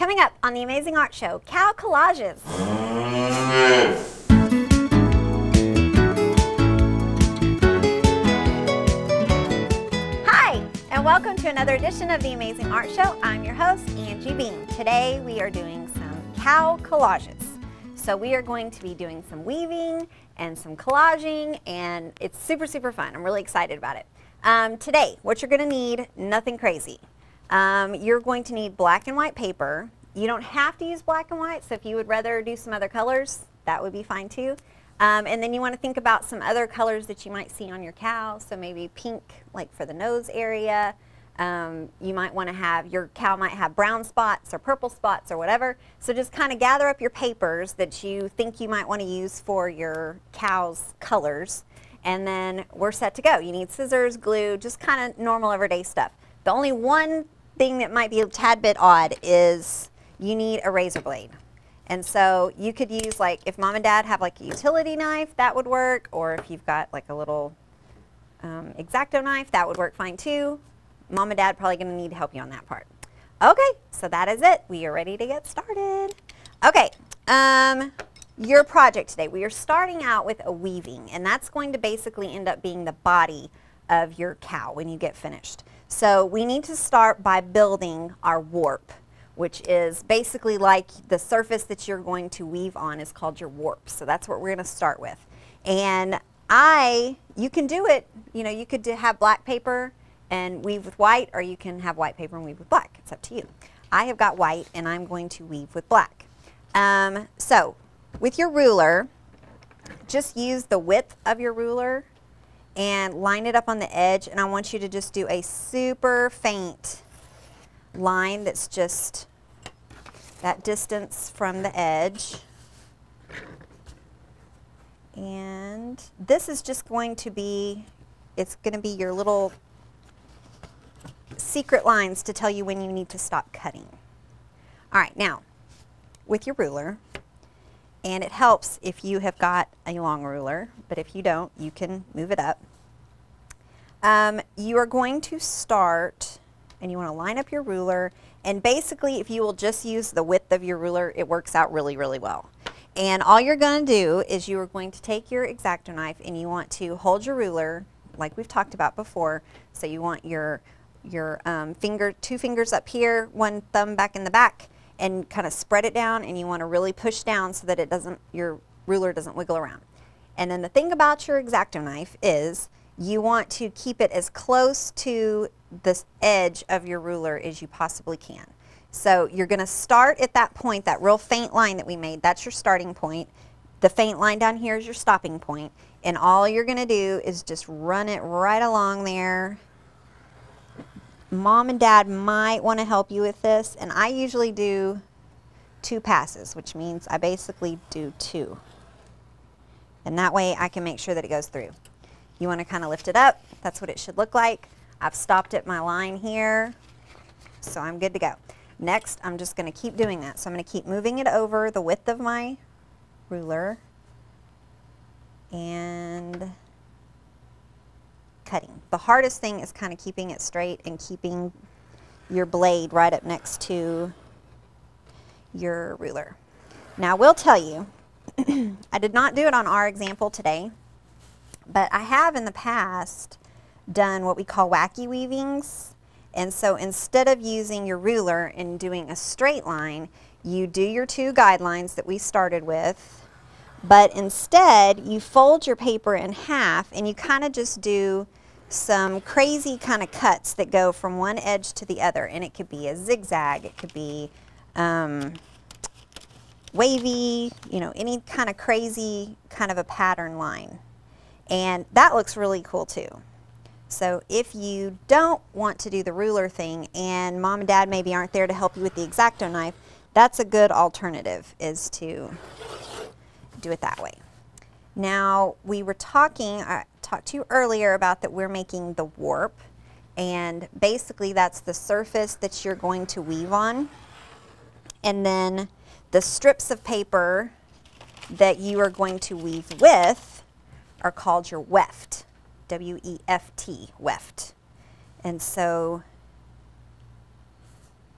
Coming up on the Amazing Art Show, cow collages. Hi, and welcome to another edition of the Amazing Art Show. I'm your host, Angie Beam. Today we are doing some cow collages. So we are going to be doing some weaving and some collaging, and it's super, super fun. I'm really excited about it. Today, what you're going to need, nothing crazy. You're going to need black and white paper. You don't have to use black and white, so if you would rather do some other colors, that would be fine too. And then you want to think about some other colors that you might see on your cow, so maybe pink, like for the nose area. You might want to have, your cow might have brown spots or purple spots or whatever. So just kind of gather up your papers that you think you might want to use for your cow's colors, and then we're set to go. You need scissors, glue, just kind of normal everyday stuff. The only one thing that might be a tad bit odd is you need a razor blade. And so you could use, like, if mom and dad have like a utility knife, that would work, or if you've got like a little X-Acto knife, that would work fine too. Mom and dad probably going to need to help you on that part. Okay, so that is it. We are ready to get started. Okay, your project today, we are starting out with a weaving, and that's going to basically end up being the body of your cow when you get finished. So we need to start by building our warp, which is basically like the surface that you're going to weave on is called your warp. So that's what we're going to start with. And you can do it, you know, you could have black paper and weave with white, or you can have white paper and weave with black. It's up to you. I have got white and I'm going to weave with black. So with your ruler, just use the width of your ruler and line it up on the edge, and I want you to just do a super faint line that's just that distance from the edge. And this is just going to be, it's going to be your little secret lines to tell you when you need to stop cutting. All right, now with your ruler, and it helps if you have got a long ruler, but if you don't, you can move it up. You are going to start, and you want to line up your ruler, and basically if you will just use the width of your ruler, it works out really, really well. And all you're going to do is you are going to take your X-Acto knife and you want to hold your ruler like we've talked about before. So you want your two fingers up here, one thumb back in the back, and kind of spread it down, and you want to really push down so that it doesn't, your ruler doesn't wiggle around. And then the thing about your X-Acto knife is you want to keep it as close to the edge of your ruler as you possibly can. So you're going to start at that point, that real faint line that we made, that's your starting point. The faint line down here is your stopping point, and all you're going to do is just run it right along there. Mom and dad might want to help you with this, and I usually do 2 passes, which means I basically do 2. And that way I can make sure that it goes through. You want to kind of lift it up. That's what it should look like. I've stopped at my line here, so I'm good to go. Next, I'm just going to keep doing that. So I'm going to keep moving it over the width of my ruler and cutting. The hardest thing is kind of keeping it straight and keeping your blade right up next to your ruler. Now I will tell you, I did not do it on our example today, but I have in the past done what we call wacky weavings. And so instead of using your ruler and doing a straight line, you do your 2 guidelines that we started with, but instead you fold your paper in half and you kind of just do some crazy kind of cuts that go from one edge to the other. And it could be a zigzag, it could be wavy, you know, any kind of crazy kind of a pattern line. And that looks really cool too. So if you don't want to do the ruler thing and mom and dad maybe aren't there to help you with the X-Acto knife, that's a good alternative, is to do it that way. Now we were talking, I talked to you earlier about that we're making the warp, and basically that's the surface that you're going to weave on. And then the strips of paper that you are going to weave with are called your weft. W-E-F-T, weft. And so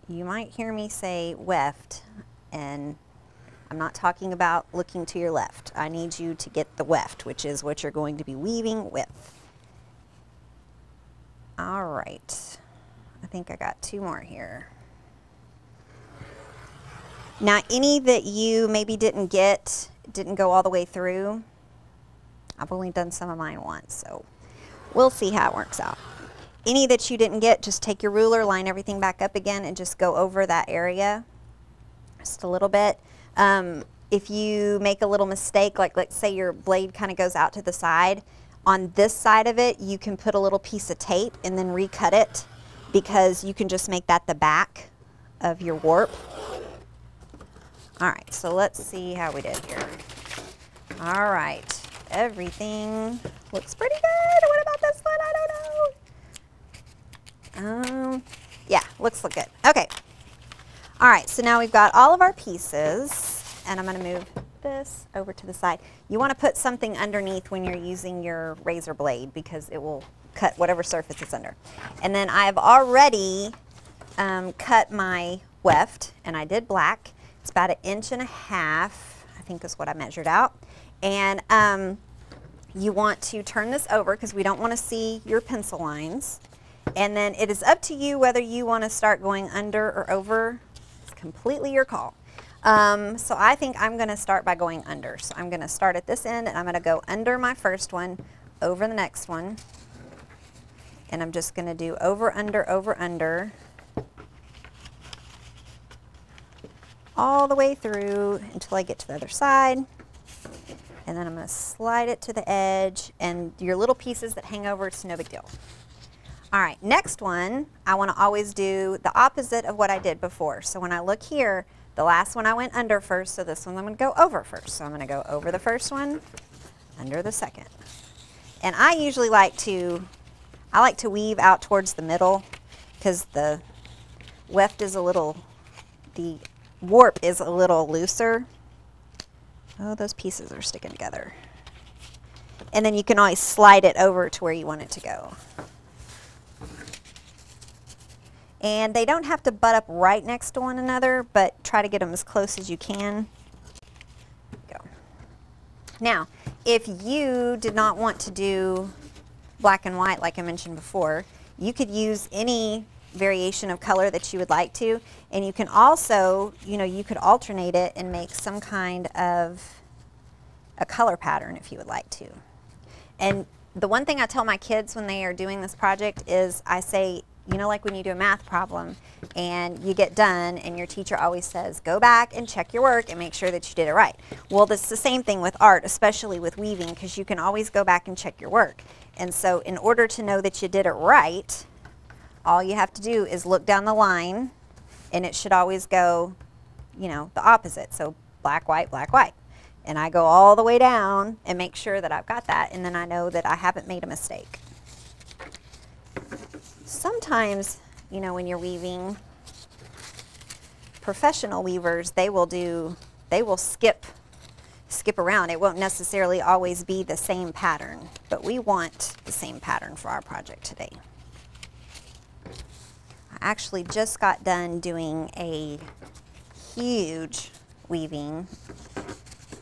you might hear me say weft, and I'm not talking about looking to your left. I need you to get the weft, which is what you're going to be weaving with. All right, I think I got 2 more here. Now, any that you maybe didn't go all the way through, I've only done some of mine once, so we'll see how it works out. Any that you didn't get, just take your ruler, line everything back up again, and just go over that area just a little bit. If you make a little mistake, like let's say your blade kind of goes out to the side, on this side of it, you can put a little piece of tape and then recut it, because you can just make that the back of your warp. All right, so let's see how we did here. All right, everything looks pretty good. What about this one? I don't know. Yeah, look good. Okay. All right, so now we've got all of our pieces, and I'm going to move this over to the side. You want to put something underneath when you're using your razor blade, because it will cut whatever surface it's under. And then I've already cut my weft, and I did black. It's about 1.5 inches, I think is what I measured out. And you want to turn this over, because we don't want to see your pencil lines. And then it is up to you whether you want to start going under or over. It's completely your call. So I think I'm going to start by going under. So I'm going to start at this end, and I'm going to go under my first one, over the next one. And I'm just going to do over, under, all the way through until I get to the other side. And then I'm going to slide it to the edge, and your little pieces that hang over, it's no big deal. All right, next one, I want to always do the opposite of what I did before. So when I look here, the last one I went under first, so this one I'm going to go over first. So I'm going to go over the first one, under the second. And I usually like to weave out towards the middle, because the weft is the warp is a little looser. Oh, those pieces are sticking together. And then you can always slide it over to where you want it to go. And they don't have to butt up right next to one another, but try to get them as close as you can. Go. Now, if you did not want to do black and white like I mentioned before, you could use any variation of color that you would like to, and you can also, you could alternate it and make some kind of a color pattern if you would like to. And the one thing I tell my kids when they are doing this project is I say, like when you do a math problem and you get done and your teacher always says, go back and check your work and make sure that you did it right. Well, it's the same thing with art, especially with weaving, because you can always go back and check your work. And so in order to know that you did it right, all you have to do is look down the line, and it should always go, the opposite. So black, white, black, white. And I go all the way down and make sure that I've got that, and then I know that I haven't made a mistake. Sometimes, when you're weaving, professional weavers, they will skip around. It won't necessarily always be the same pattern, but we want the same pattern for our project today. I actually just got done doing a huge weaving,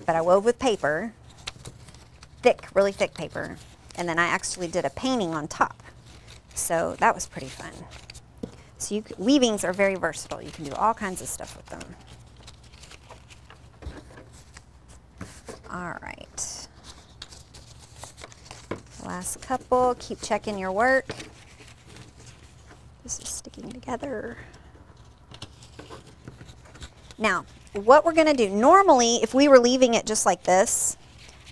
but I wove with paper, really thick paper, and then I actually did a painting on top. So that was pretty fun. So weavings are very versatile. You can do all kinds of stuff with them. All right. Last couple, keep checking your work. This is sticking together. Now, what we're gonna do, normally if we were leaving it just like this,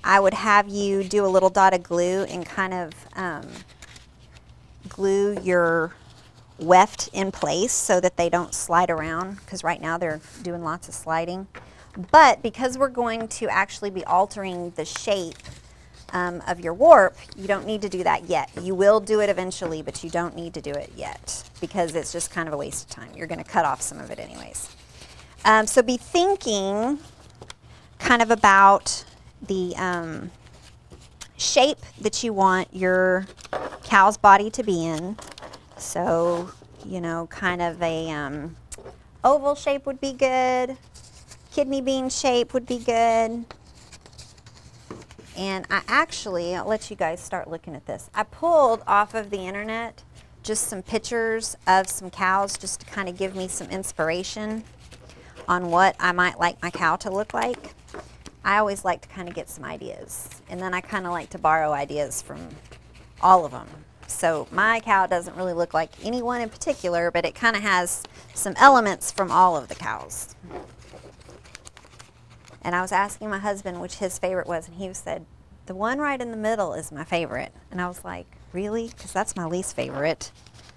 I would have you do a little dot of glue and kind of glue your weft in place so that they don't slide around, because right now they're doing lots of sliding. But because we're going to actually be altering the shape of your warp, you don't need to do that yet. You will do it eventually, but you don't need to do it yet, because it's just kind of a waste of time. You're going to cut off some of it anyways. So be thinking kind of about the shape that you want your cow's body to be in. So, kind of a Oval shape would be good. Kidney bean shape would be good. And I'll let you guys start looking at this. I pulled off of the internet just some pictures of some cows just to kind of give me some inspiration on what I might like my cow to look like. I always like to kind of get some ideas, and then I kind of like to borrow ideas from all of them. So my cow doesn't really look like any one in particular, but it kind of has some elements from all of the cows. And I was asking my husband which his favorite was, and he said, the one right in the middle is my favorite. And I was like, really? Because that's my least favorite.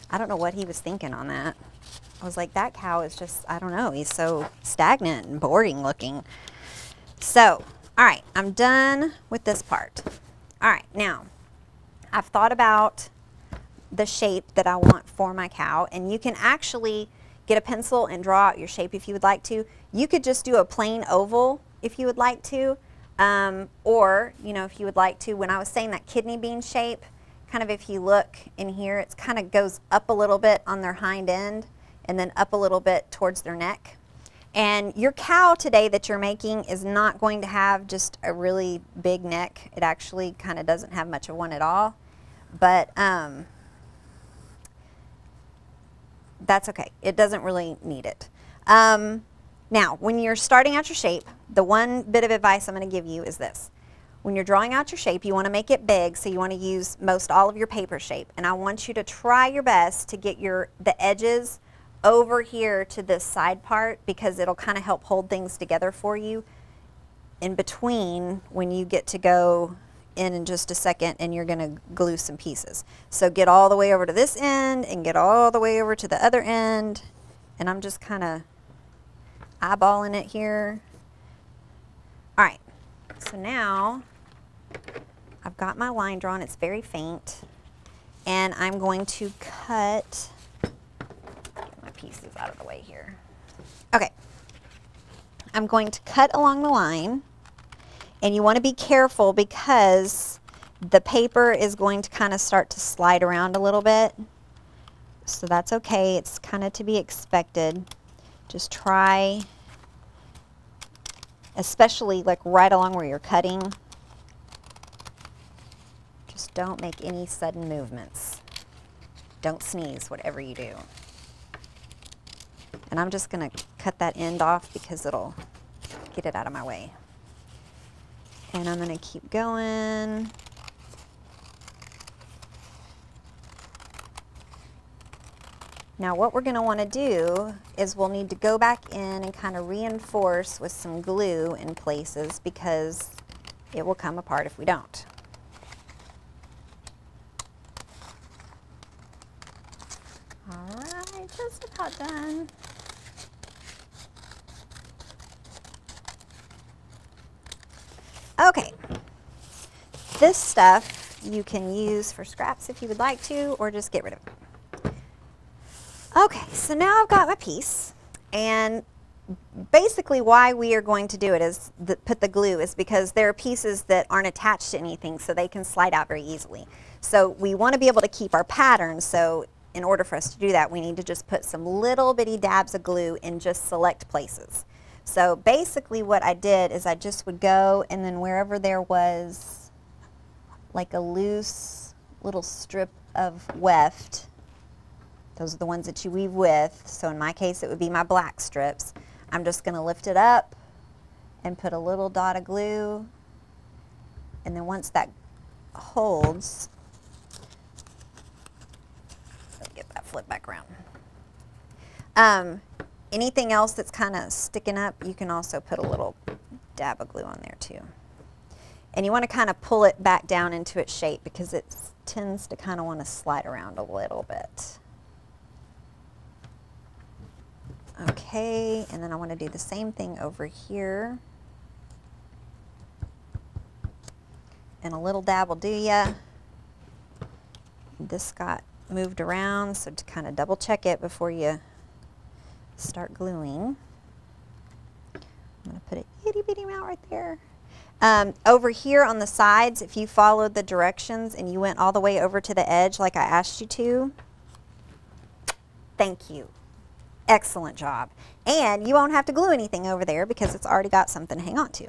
I don't know what he was thinking on that. I was like, that cow is just, I don't know, he's so stagnant and boring looking. So, all right, I'm done with this part. All right, now, I've thought about the shape that I want for my cow, and you can actually get a pencil and draw out your shape if you would like to. You could just do a plain oval if you would like to, or, you know, if you would like to, when I was saying that kidney bean shape, kind of if you look in here, it kind of goes up a little bit on their hind end and then up a little bit towards their neck. And your cow today that you're making is not going to have just a really big neck. It actually kind of doesn't have much of one at all, but that's okay. It doesn't really need it. Now, when you're starting out your shape, the one bit of advice I'm going to give you is this. When you're drawing out your shape, you want to make it big, so you want to use most all of your paper shape. And I want you to try your best to get the edges over here to this side part, because it'll kind of help hold things together for you in between when you get to go in just a second and you're going to glue some pieces. So get all the way over to this end and get all the way over to the other end, and I'm just kind of eyeballing it here. All right, so now I've got my line drawn. It's very faint, and I'm going to cut my pieces out of the way here. Okay, I'm going to cut along the line, and you want to be careful because the paper is going to kind of start to slide around a little bit, so that's okay. It's kind of to be expected. Just try, especially like right along where you're cutting, just don't make any sudden movements. Don't sneeze, whatever you do. And I'm just going to cut that end off because it'll get it out of my way. And I'm going to keep going. Now what we're going to want to do is we'll need to go back in and kind of reinforce with some glue in places, because it will come apart if we don't. All right, just about done. Okay, this stuff you can use for scraps if you would like to, or just get rid of it. Okay, so now I've got my piece, and basically why we are going to do it is put the glue is because there are pieces that aren't attached to anything, so they can slide out very easily. So we want to be able to keep our pattern, so in order for us to do that, we need to just put some little bitty dabs of glue in just select places. So basically what I did is I just would go, and then wherever there was like a loose little strip of weft, those are the ones that you weave with, so in my case it would be my black strips, I'm just going to lift it up and put a little dot of glue, and then once that holds, let me get that flip back around. Anything else that's kind of sticking up, you can also put a little dab of glue on there too. And you want to kind of pull it back down into its shape because it tends to kind of want to slide around a little bit. Okay, and then I want to do the same thing over here. And a little dab will do ya. This got moved around, so to kind of double check it before you start gluing. I'm going to put an itty bitty amount right there. Over here on the sides, if you followed the directions and you went all the way over to the edge like I asked you to, thank you. excellent job. And you won't have to glue anything over there because it's already got something to hang on to.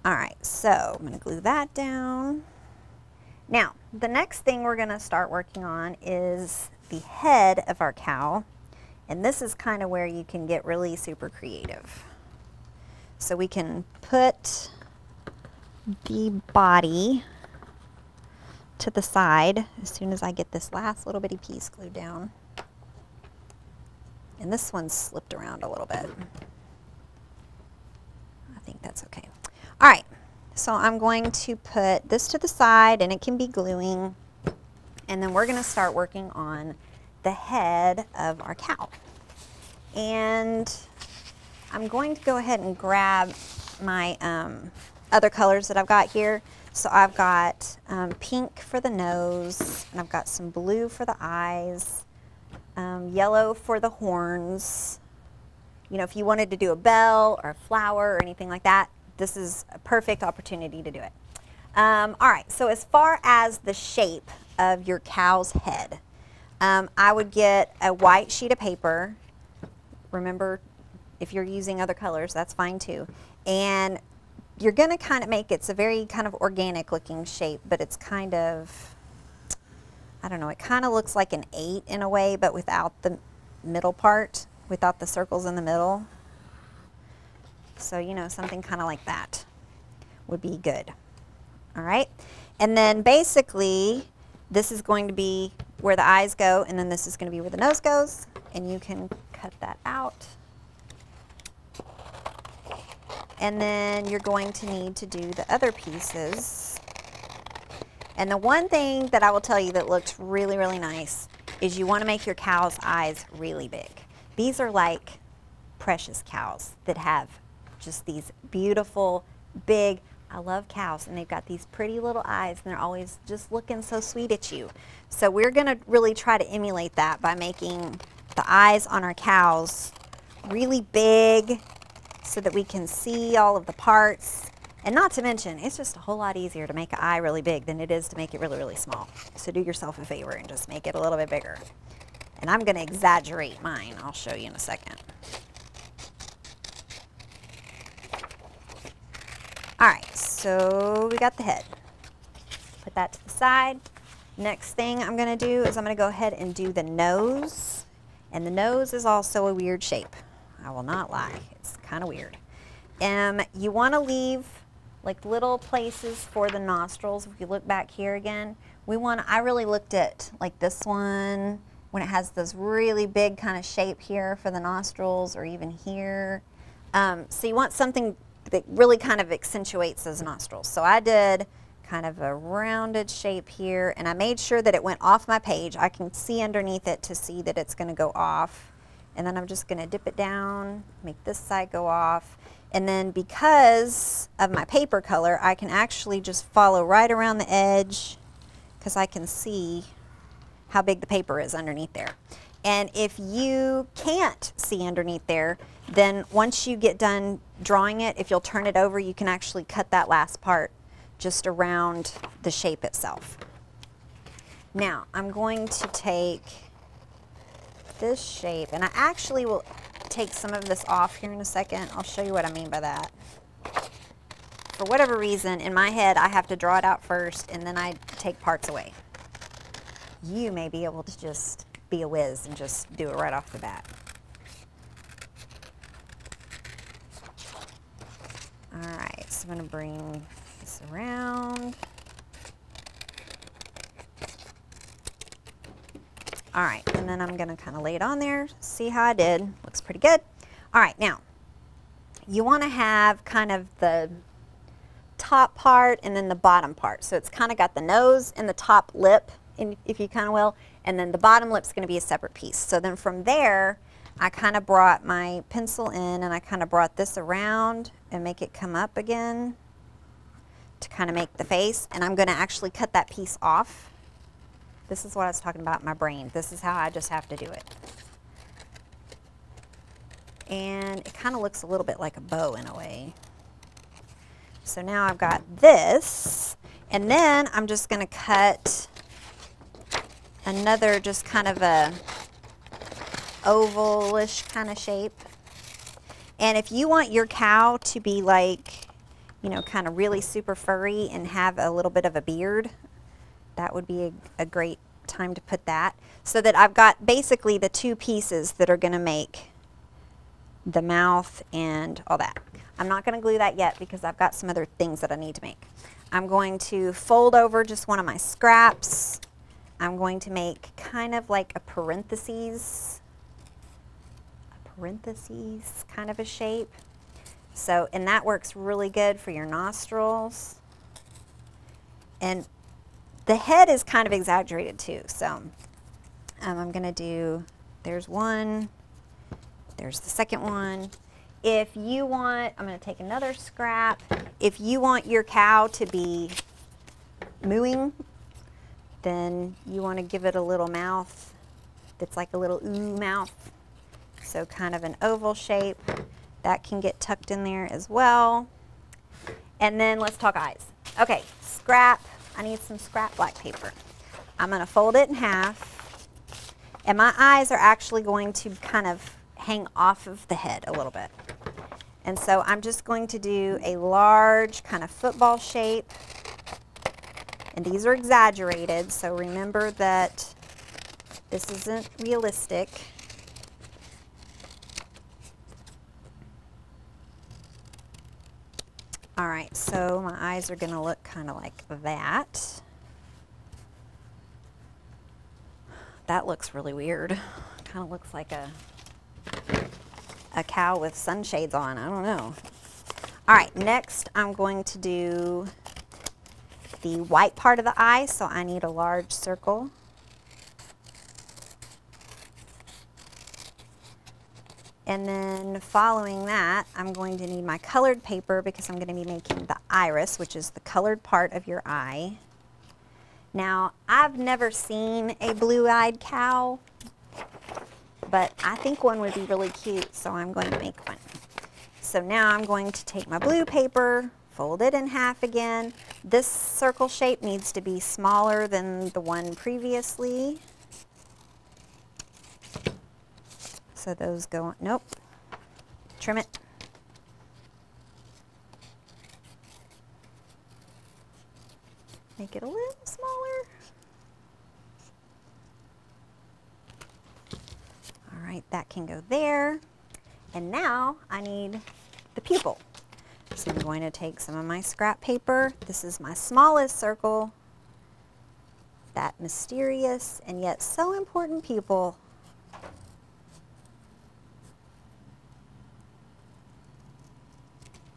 All right, so I'm going to glue that down. Now, the next thing we're going to start working on is the head of our cow. And this is kind of where you can get really super creative. So we can put the body to the side as soon as I get this last little bitty piece glued down. And this one's slipped around a little bit. I think that's okay. All right, so I'm going to put this to the side, and it can be gluing. And then we're going to start working on the head of our cow. And I'm going to go ahead and grab my other colors that I've got here. So I've got pink for the nose, and I've got some blue for the eyes, yellow for the horns. You know, if you wanted to do a bell or a flower or anything like that, this is a perfect opportunity to do it. All right, so as far as the shape of your cow's head, I would get a white sheet of paper. Remember, if you're using other colors, that's fine too. And you're going to kind of make it's a very kind of organic looking shape, but it's kind of, I don't know, it kind of looks like an 8 in a way, but without the middle part, without the circles in the middle. So, you know, something kind of like that would be good. All right. And then basically, this is going to be where the eyes go, and then this is going to be where the nose goes, and you can cut that out. And then you're going to need to do the other pieces. And the one thing that I will tell you that looks really, really nice is you want to make your cow's eyes really big. These are like precious cows that have just these beautiful, big, I love cows, and they've got these pretty little eyes, and they're always just looking so sweet at you. So we're going to really try to emulate that by making the eyes on our cows really big so that we can see all of the parts. And not to mention, it's just a whole lot easier to make an eye really big than it is to make it really, really small. So do yourself a favor and just make it a little bit bigger. And I'm going to exaggerate mine. I'll show you in a second. All right, so we got the head. Put that to the side. Next thing I'm going to do is I'm going to go ahead and do the nose. And the nose is also a weird shape. I will not lie. It's kind of weird. You want to leave like little places for the nostrils. If you look back here again, I really looked at like this one when it has this really big kind of shape here for the nostrils, or even here. So you want something that really kind of accentuates those nostrils. So I did kind of a rounded shape here, and I made sure that it went off my page. I can see underneath it to see that it's going to go off. And then I'm just going to dip it down, make this side go off. And then because of my paper color, I can actually just follow right around the edge because I can see how big the paper is underneath there. And if you can't see underneath there, then once you get done drawing it, if you'll turn it over, you can actually cut that last part just around the shape itself. Now, I'm going to take this shape, and I actually will take some of this off here in a second. I'll show you what I mean by that. For whatever reason, in my head, I have to draw it out first, and then I take parts away. You may be able to just be a whiz and just do it right off the bat. All right, so I'm going to bring this around. All right, and then I'm going to kind of lay it on there, see how I did. Looks pretty good. All right, now, you want to have kind of the top part and then the bottom part. So it's kind of got the nose and the top lip, if you kind of will, and then the bottom lip's going to be a separate piece. So then from there, I kind of brought my pencil in, and I kind of brought this around and make it come up again to kind of make the face. And I'm going to actually cut that piece off. This is what I was talking about in my brain. This is how I just have to do it. And it kind of looks a little bit like a bow in a way. So now I've got this, and then I'm just going to cut another just kind of a ovalish kind of shape. And if you want your cow to be like, you know, kind of really super furry and have a little bit of a beard, that would be a great time to put that. So that I've got basically the two pieces that are going to make the mouth and all that. I'm not going to glue that yet because I've got some other things that I need to make. I'm going to fold over just one of my scraps. I'm going to make kind of like a parentheses kind of a shape. So, and that works really good for your nostrils. And the head is kind of exaggerated too. So I'm going to do, there's one, there's the second one. If you want, I'm going to take another scrap. If you want your cow to be mooing, then you want to give it a little mouth that's like a little ooh mouth. So kind of an oval shape. That can get tucked in there as well. And then let's talk eyes. Okay, scrap. I need some scrap black paper. I'm going to fold it in half. And my eyes are actually going to kind of hang off of the head a little bit. And so I'm just going to do a large kind of football shape. And these are exaggerated, so remember that this isn't realistic. All right, so my eyes are going to look kind of like that. That looks really weird. Kind of looks like a cow with sunshades on. I don't know. All right, next I'm going to do the white part of the eye, so I need a large circle. And then following that, I'm going to need my colored paper because I'm going to be making the iris, which is the colored part of your eye. Now, I've never seen a blue-eyed cow, but I think one would be really cute, so I'm going to make one. So now I'm going to take my blue paper, fold it in half again. This circle shape needs to be smaller than the one previously. So those go, nope, trim it. Make it a little smaller. All right, that can go there. And now I need the pupil. So I'm going to take some of my scrap paper. This is my smallest circle. That mysterious and yet so important pupil.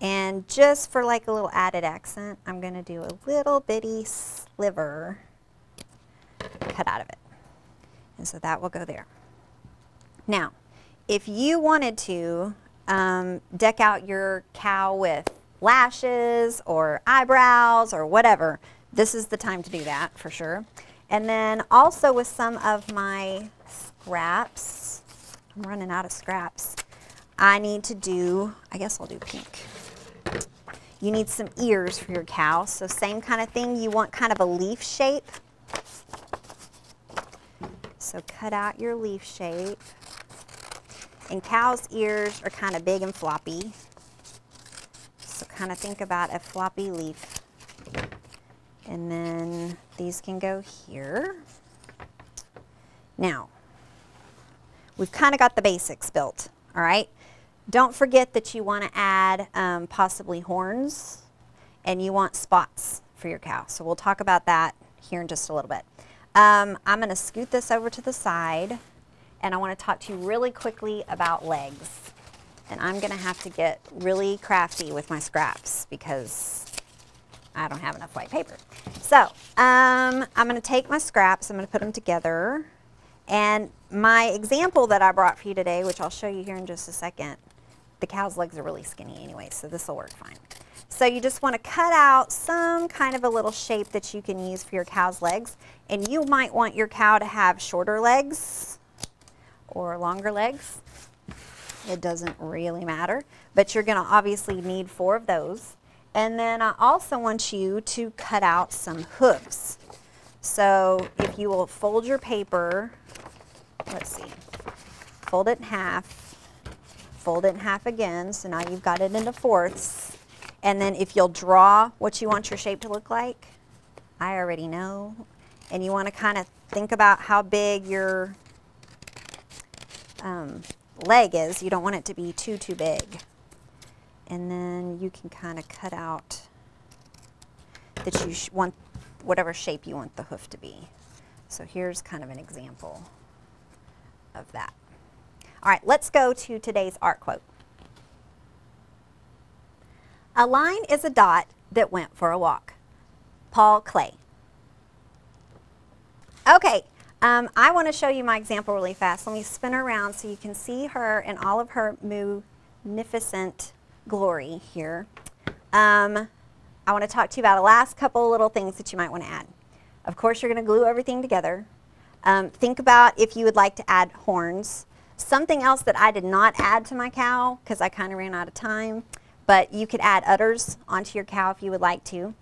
And just for like a little added accent, I'm going to do a little bitty sliver cut out of it. And so that will go there. Now, if you wanted to deck out your cow with lashes or eyebrows or whatever, this is the time to do that for sure. And then also with some of my scraps, I'm running out of scraps, I need to do, I guess I'll do pink. You need some ears for your cow, so same kind of thing. You want kind of a leaf shape. So cut out your leaf shape. And cows' ears are kind of big and floppy. So kind of think about a floppy leaf. And then these can go here. Now, we've kind of got the basics built, all right? Don't forget that you want to add possibly horns, and you want spots for your cow. So we'll talk about that here in just a little bit. I'm going to scoot this over to the side, and I want to talk to you really quickly about legs. And I'm going to have to get really crafty with my scraps because I don't have enough white paper. So I'm going to take my scraps, I'm going to put them together. And my example that I brought for you today, which I'll show you here in just a second, the cow's legs are really skinny anyway, so this will work fine. So you just want to cut out some kind of a little shape that you can use for your cow's legs. And you might want your cow to have shorter legs or longer legs. It doesn't really matter, but you're going to obviously need 4 of those. And then I also want you to cut out some hooves. So if you will fold your paper, let's see, fold it in half, fold it in half again, so now you've got it into fourths. And then if you'll draw what you want your shape to look like, I already know, and you want to kind of think about how big your leg is. You don't want it to be too big. And then you can kind of cut out that you want whatever shape you want the hoof to be. So here's kind of an example of that. All right, let's go to today's art quote. A line is a dot that went for a walk. Paul Klee. Okay, I want to show you my example really fast. Let me spin her around so you can see her in all of her magnificent glory here. I want to talk to you about the last couple little things that you might want to add. Of course, you're going to glue everything together. Think about if you would like to add horns. Something else that I did not add to my cow because I kind of ran out of time, but you could add udders onto your cow if you would like to.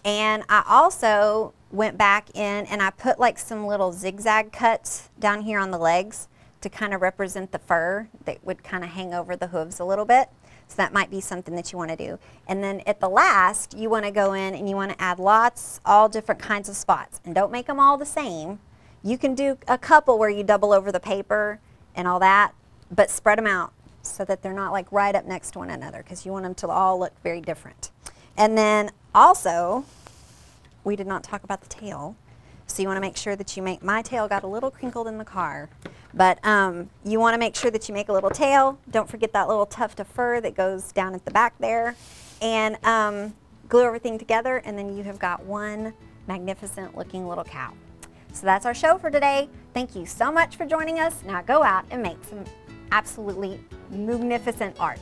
And I also went back in and I put like some little zigzag cuts down here on the legs to kind of represent the fur that would kind of hang over the hooves a little bit. So that might be something that you want to do. And then at the last, you want to go in and you want to add lots, all different kinds of spots. And don't make them all the same. You can do a couple where you double over the paper and all that, but spread them out so that they're not like right up next to one another because you want them to all look very different. And then also, we did not talk about the tail. So you want to make sure that you make, my tail got a little crinkled in the car, but you want to make sure that you make a little tail. Don't forget that little tuft of fur that goes down at the back there. And glue everything together, and then you have got one magnificent looking little cow. So that's our show for today. Thank you so much for joining us. Now go out and make some absolutely magnificent art.